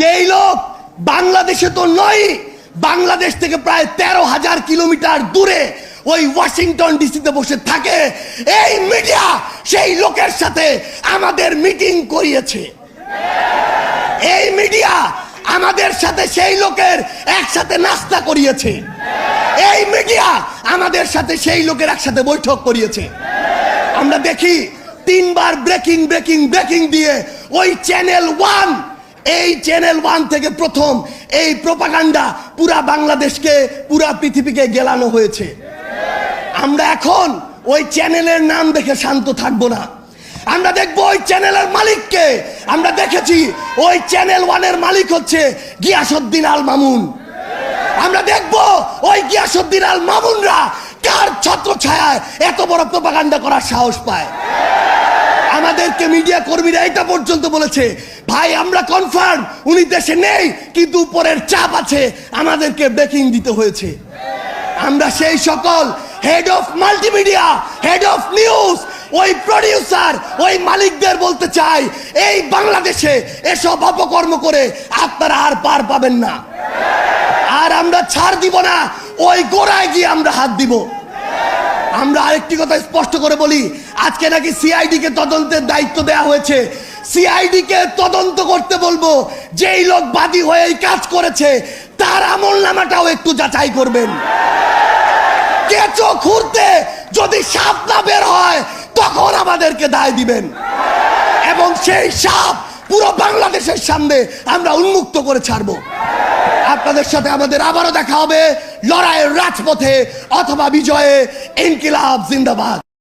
যেই লোক বাংলাদেশে তো নয়, বাংলাদেশ থেকে প্রায় 13,000 কিলোমিটার দূরে ওই ওয়াশিংটন ডিসিতে বসে থাকে, এই মিডিয়া সেই লোকের সাথে আমাদের মিটিং করিয়েছে। এই মিডিয়া আমাদের সাথে সেই লোকের একসাথে নাস্তা করিয়েছে। এই মিডিয়া আমাদের সাথে সেই লোকের একসাথে বৈঠক করিয়েছে। আমরা দেখি 3 বার ব্রেকিং ব্রেকিং ব্রেকিং দিয়ে ওই চ্যানেল 1, এই চ্যানেল 1 থেকে প্রথম এই প্রোপাগান্ডা পুরা বাংলাদেশকে, পুরা পৃথিবীকে গেলানো হয়েছে। আমরা এখন ওই চ্যানেলের নাম দেখে শান্ত থাকবো না। আমরা দেখবো ওই চ্যানেলের মালিককে। আমরা দেখেছি ওই চ্যানেল 1-এর মালিক হচ্ছে গিয়াসউদ্দিন আল মামুন। আমরা দেখবো ওই গিয়াসউদ্দিন আল মামুনরা কার ছত্রছায়ায় এত বড় প্রোপাগান্ডা করার সাহস পায়। আমাদেরকে মিডিয়া কর্মীরা এটা পর্যন্ত বলেছে, ভাই আমরা কনফার্ম উনি দেশে নেই, কিন্তু উপরের চাপ আছে, আমাদেরকে ব্রেকিং দিতে হয়েছে। আমরা সেই সকল head of multimedia, head of news, ওই প্রডিউসার, ওই মালিকদের বলতে চাই, এই বাংলাদেশে এসব অপকর্ম করে আপনারা আর পার পাবেন না। আর আমরা ছাড় দিব না, ওই গোড়ায় গিয়ে আমরা হাত দিব। আমরা আরেকটি কথা স্পষ্ট করে বলি, আজকে নাকি সিআইডি কে তদন্তের দায়িত্ব দেওয়া হয়েছে। সিআইডি কে তদন্ত করতে বলবো, যেই লোক বাদী হয়ে এই কাজ করেছে তার আমলনামাটাও একটু যাচাই করবেন। কেঁচো খুঁড়তে যদি সাপ না বের হয় তখন আমাদেরকে দায় দিবেন, এবং সেই সাপ পুরো বাংলাদেশের সামনে আমরা উন্মুক্ত করে ছাড়বো। আপনাদের সাথে আমাদের আবারও দেখা হবে লড়াইয়ের রাজপথে অথবা বিজয়ে। ইনকিলাব জিন্দাবাদ।